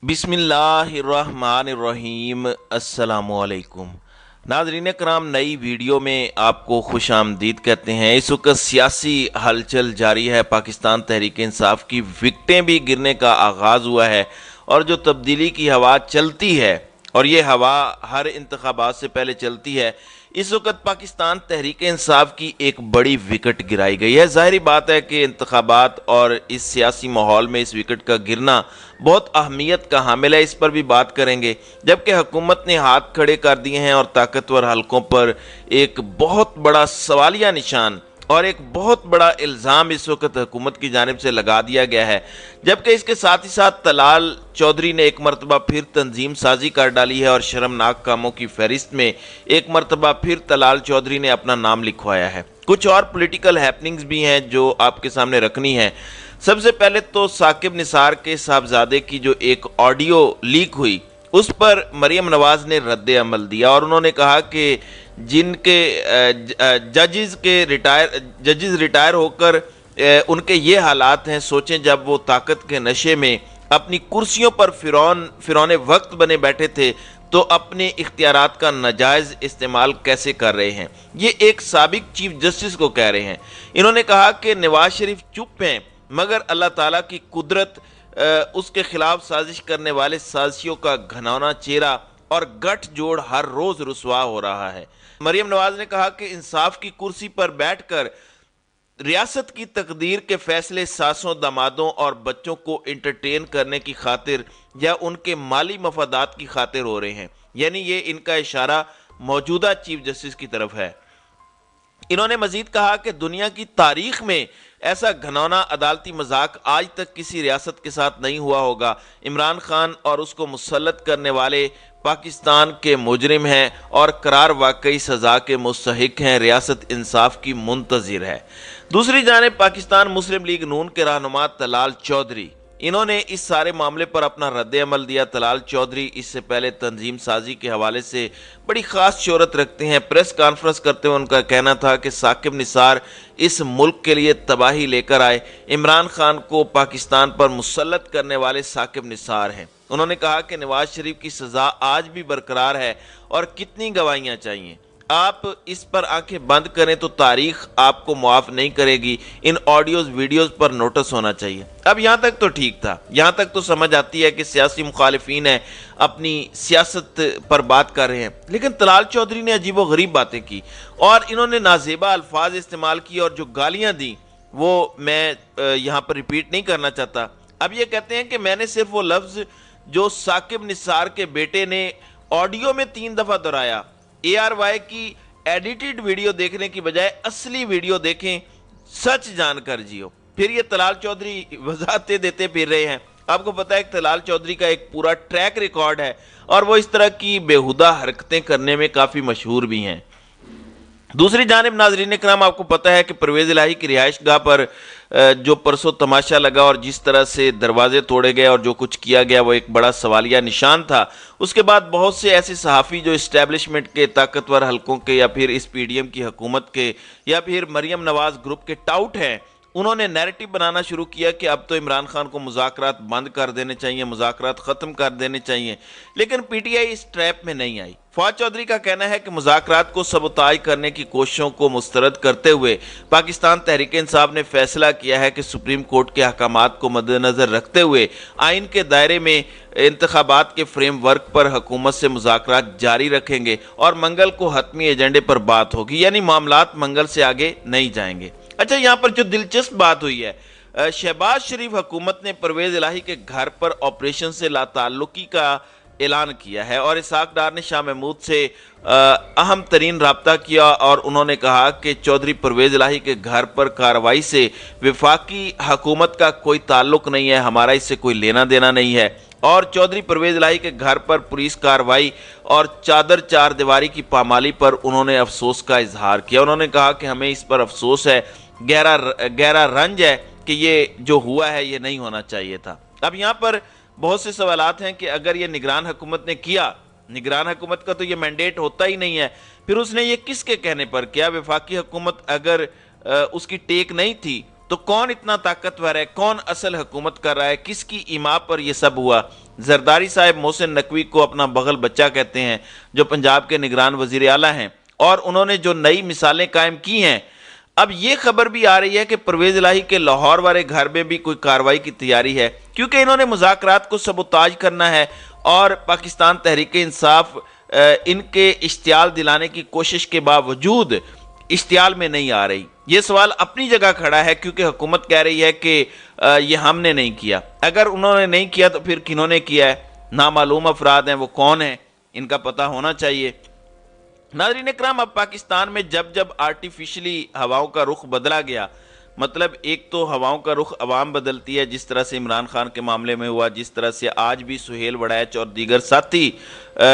बिस्मिल्लाहिर्रहमानिर्रहीम। अस्सलामुअलैकुम नाज़रीन कराम, नई वीडियो में आपको खुश आमदीद कहते हैं। इस वक्त सियासी हलचल जारी है। पाकिस्तान तहरीक इंसाफ की विकटें भी गिरने का आगाज़ हुआ है और जो तब्दीली की हवा चलती है, और ये हवा हर इंतखाबात से पहले चलती है, इस वक्त पाकिस्तान तहरीक इंसाफ की एक बड़ी विकेट गिराई गई है। ज़ाहिरी बात है कि इंतखाबात और इस सियासी माहौल में इस विकेट का गिरना बहुत अहमियत का हामिल है। इस पर भी बात करेंगे। जबकि हुकूमत ने हाथ खड़े कर दिए हैं और ताकतवर हलकों पर एक बहुत बड़ा सवालिया निशान और एक बहुत बड़ा इल्ज़ाम इस वक्त हुकूमत की जानिब से लगा दिया गया है। जबकि इसके साथ ही साथ तलाल चौधरी ने एक मरतबा फिर तंजीम साजी कर डाली है और शर्मनाक कामों की फहरिस्त में एक मरतबा फिर तलाल चौधरी ने अपना नाम लिखवाया है। कुछ और पॉलिटिकल हैपनिंग्स भी हैं जो आपके सामने रखनी है। सबसे पहले तो साकिब निसार के साहबजादे की जो एक ऑडियो लीक हुई, उस पर मरियम नवाज ने रद्द अमल दिया और उन्होंने कहा कि जिनके जजेस रिटायर होकर उनके ये हालात हैं, सोचें जब वो ताकत के नशे में अपनी कुर्सियों पर फिरौने वक्त बने बैठे थे तो अपने इख्तियारात का नाजायज़ इस्तेमाल कैसे कर रहे हैं। ये एक साबिक चीफ जस्टिस को कह रहे हैं। इन्होंने कहा कि नवाज शरीफ चुप हैं, मगर अल्लाह ताला की कुदरत उसके खिलाफ साजिश करने वाले साजिशियों का घनौना चेहरा और गठजोड़ हर रोज रुसवा हो रहा है। मरियम नवाज ने कहा कि इंसाफ की कुर्सी पर बैठकर रियासत की तकदीर के फैसले सासों, दामादों और बच्चों को इंटरटेन करने की खातिर या उनके माली मफादात की खातिर हो रहे हैं। यानी ये इनका इशारा मौजूदा चीफ जस्टिस की तरफ है। इन्होंने मजीद कहा कि दुनिया की तारीख में ऐसा घनौना अदालती मजाक आज तक किसी रियासत के साथ नहीं हुआ होगा। इमरान खान और उसको मुसल्लत करने वाले पाकिस्तान के मुजरिम हैं और करार वाकई सज़ा के मुस्तहिक हैं। रियासत इंसाफ की मुंतज़िर है। दूसरी जानिब पाकिस्तान मुस्लिम लीग नून के रहनुमा तलाल चौधरी, इन्होंने इस सारे मामले पर अपना रद्द अमल दिया। तलाल चौधरी इससे पहले तंजीम साजी के हवाले से बड़ी ख़ास शोहरत रखते हैं। प्रेस कॉन्फ्रेंस करते हुए उनका कहना था कि साकिब निसार इस मुल्क के लिए तबाही लेकर आए। इमरान खान को पाकिस्तान पर मुसल्लत करने वाले साकिब निसार हैं। उन्होंने कहा कि नवाज शरीफ की सज़ा आज भी बरकरार है और कितनी गवाहियाँ चाहिए। आप इस पर आंखें बंद करें तो तारीख आपको मुआफ़ नहीं करेगी। इन ऑडियोज़ वीडियोज़ पर नोटिस होना चाहिए। अब यहाँ तक तो ठीक था, यहाँ तक तो समझ आती है कि सियासी मुखालिफिन है, अपनी सियासत पर बात कर रहे हैं। लेकिन तलाल चौधरी ने अजीबो गरीब बातें की और इन्होंने नाजेबा अल्फाज इस्तेमाल किए और जो गालियाँ दी वो मैं यहाँ पर रिपीट नहीं करना चाहता। अब ये कहते हैं कि मैंने सिर्फ वो लफ्ज़ जो साकिब निसार के बेटे ने ऑडियो में 3 दफ़ा दोहराया, ARY की एडिटेड वीडियो देखने की बजाय असली वीडियो देखें, सच जानकर जियो। फिर ये तलाल चौधरी वजाहतें देते फिर रहे हैं। आपको पता है कि तलाल चौधरी का एक पूरा ट्रैक रिकॉर्ड है और वो इस तरह की बेहुदा हरकतें करने में काफ़ी मशहूर भी हैं। दूसरी जानिब नाजरीन कराम, आपको पता है कि परवेज़ इलाही की रिहाइश गाह पर जो परसों तमाशा लगा और जिस तरह से दरवाजे तोड़े गए और जो कुछ किया गया वो एक बड़ा सवालिया निशान था। उसके बाद बहुत से ऐसे सहाफ़ी जो इस्टेब्लिशमेंट के ताकतवर हलकों के या फिर इस PDM की हुकूमत के या फिर मरियम नवाज ग्रुप के टाउट हैं, उन्होंने नैरेटिव बनाना शुरू किया कि अब तो इमरान खान को मुज़ाकरात बंद कर देने चाहिए, मुज़ाकरात ख़त्म कर देने चाहिए। लेकिन PTI इस ट्रैप में नहीं आई। फवाद चौधरी का कहना है कि मुज़ाकरात को सबूताज करने की कोशिशों को मुस्तरद करते हुए पाकिस्तान तहरीक इंसाफ ने फैसला किया है कि सुप्रीम कोर्ट के अहकामात को मद्देनज़र रखते हुए आइन के दायरे में इंतखाबात के फ्रेम वर्क पर हुकूमत से मुज़ाकरात जारी रखेंगे और मंगल को हतमी एजेंडे पर बात होगी। यानी मामलात मंगल से आगे नहीं जाएंगे। अच्छा, यहाँ पर जो दिलचस्प बात हुई है, शहबाज शरीफ हुकूमत ने परवेज़ इलाही के घर पर ऑपरेशन से लाताल्लुकी का ऐलान किया है और इसहाक डार ने शाह महमूद से अहम तरीन रब्ता किया और उन्होंने कहा कि चौधरी परवेज़ इलाही के घर पर कार्रवाई से वफाकी हुकूमत का कोई ताल्लुक नहीं है, हमारा इससे कोई लेना देना नहीं है। और चौधरी परवेज़ इलाही के घर पर पुलिस कार्रवाई और चादर चार दीवारी की पामाली पर उन्होंने अफसोस का इजहार किया। उन्होंने कहा कि हमें इस पर अफसोस है, गहरा रंज है कि ये जो हुआ है ये नहीं होना चाहिए था। अब यहाँ पर बहुत से सवालात हैं कि अगर ये निगरान हुकूमत ने किया, निगरान हुकूमत का तो ये मैंडेट होता ही नहीं है, फिर उसने ये किसके कहने पर किया? वफाकी हुकूमत अगर उसकी टेक नहीं थी तो कौन इतना ताकतवर है, कौन असल हुकूमत कर रहा है, किसकी इमा पर यह सब हुआ? زرداری صاحب محسن نقوی کو اپنا بغل بچہ کہتے ہیں، جو پنجاب کے نگران وزیر اعلیٰ ہیں، اور انہوں نے جو نئی مثالیں قائم کی ہیں، اب یہ خبر بھی آ رہی ہے کہ پرویز الہی کے لاہور والے گھر میں بھی کوئی کارروائی کی تیاری ہے، کیونکہ انہوں نے مذاکرات کو سبوتاج کرنا ہے اور پاکستان تحریک انصاف ان کے اشتعال دلانے کی کوشش کے باوجود اشتعال میں نہیں آ رہی۔ یہ سوال اپنی جگہ کھڑا ہے، کیونکہ حکومت کہہ رہی ہے کہ یہ ہم نے نہیں کیا۔ اگر انہوں نے نہیں کیا تو پھر کنہوں نے کیا ہے؟ نامعلوم افراد ہیں، وہ کون ہیں؟ ان کا پتہ ہونا چاہیے۔ ناظرین اکرام، اب پاکستان میں جب آرٹیفیشلی ہواؤں کا رخ بدلا گیا، مطلب ایک تو ہواؤں کا رخ عوام بدلتی ہے، جس طرح سے عمران خان کے معاملے میں ہوا، جس طرح سے آج بھی سہیل وڑیچ اور دیگر ساتھی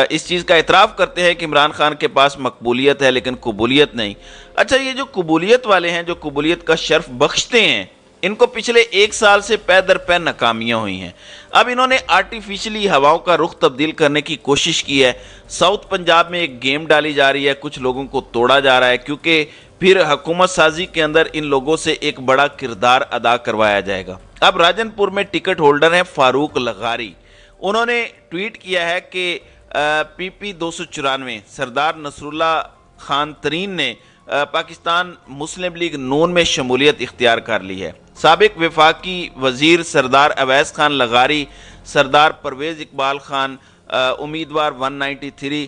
اس چیز کا اعتراف کرتے ہیں کہ عمران خان کے پاس مقبولیت ہے لیکن قبولیت نہیں۔ اچھا، یہ جو قبولیت والے ہیں، جو قبولیت کا شرف بخشتے ہیں، ان کو پچھلے ایک سال سے پے در پے ناکامیاں ہوئی ہیں۔ اب انہوں نے آرٹیفیشلی ہواؤں کا رخ تبدیل کرنے کی کوشش کی ہے۔ ساؤتھ پنجاب میں ایک گیم ڈالی جا رہی ہے، کچھ لوگوں کو توڑا جا رہا ہے، کیونکہ پھر حکومت سازی کے اندر ان لوگوں سے ایک بڑا کردار ادا کروایا جائے گا۔ اب راجن پور میں ٹکٹ ہولڈر ہیں فاروق لغاری، انہوں نے ٹویٹ کیا ہے کہ پی پی 294 سردار نصر اللہ خان ترین نے پاکستان مسلم لیگ نون میں شمولیت اختیار کر لی ہے۔ سابق وفاقی وزیر سردار اویس خان لغاری، سردار پرویز اقبال خان امیدوار 193،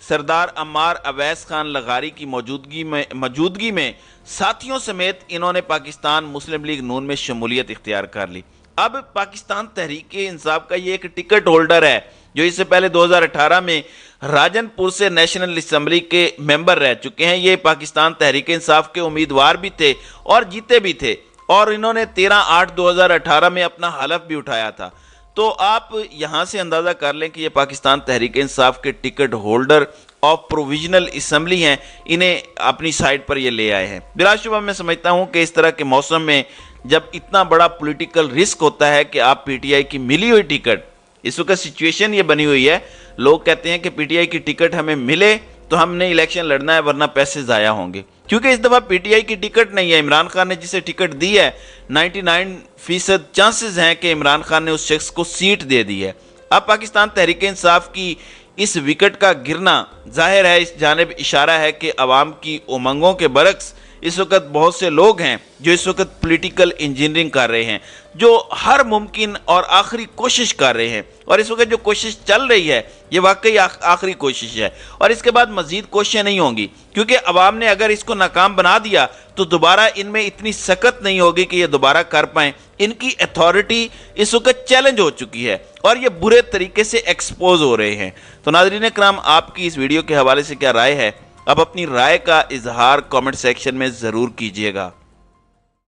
سردار عمار اویس خان لغاری کی موجودگی میں ساتھیوں سمیت انہوں نے پاکستان مسلم لیگ نون میں شمولیت اختیار کر لی۔ اب پاکستان تحریک انصاف کا یہ ایک ٹکٹ ہولڈر ہے، جو اس سے پہلے 2018 میں راجن پور سے نیشنل اسمبلی کے ممبر رہ چکے ہیں۔ یہ پاکستان تحریک انصاف کے امیدوار بھی تھے اور جیتے بھی تھے، اور انہوں نے 13/8/2018 میں اپنا حلف بھی اٹھایا تھا۔ تو آپ یہاں سے اندازہ کر لیں کہ یہ پاکستان تحریک انصاف کے ticket holder of provisional assembly ہیں، انہیں اپنی سائٹ پر یہ لے آئے ہیں۔ بلا شبہ میں سمجھتا ہوں کہ اس طرح کے موسم میں جب اتنا بڑا پولیٹیکل رسک ہوتا ہے کہ آپ پی ٹی آئی کی ملی ہوئی ٹکٹ، اس وقت سچویشن یہ بنی ہوئی ہے، لوگ کہتے ہیں کہ پی ٹی آئی کی ٹکٹ ہمیں ملے تو ہم نے الیکشن لڑنا ہے ورنہ پیسے ضائع ہوں گے، کیونکہ اس دفعہ پی ٹی آئی کی ٹکٹ نہیں ہے۔ عمران خان نے جسے ٹکٹ دی ہے 99% چانسز ہیں کہ عمران خان نے اس شخص کو سیٹ دے دی ہے۔ اب پاکستان تحریک انصاف کی اس وکٹ کا گرنا ظاہر ہے اس جانب اشارہ ہے کہ عوام کی امنگوں کے برعکس اس وقت بہت سے لوگ ہیں جو اس وقت پولیٹیکل انجینئرنگ کر رہے ہیں، جو ہر ممکن اور آخری کوشش کر رہے ہیں، اور اس وقت جو کوشش چل رہی ہے یہ واقعی آخری کوشش ہے، اور اس کے بعد مزید کوششیں نہیں ہوں گی، کیونکہ عوام نے اگر اس کو ناکام بنا دیا تو دوبارہ ان میں اتنی سخت نہیں ہوگی کہ یہ دوبارہ کر پائیں۔ ان کی اتھارٹی اس وقت چیلنج ہو چکی ہے اور یہ برے طریقے سے ایکسپوز ہو رہے ہیں۔ تو ناظرین اکرام، آپ کی اس ویڈیو کے حوالے سے کیا رائے ہے؟ اب اپنی رائے کا اظہار کامنٹ سیکشن میں ضرور کیجیے گا۔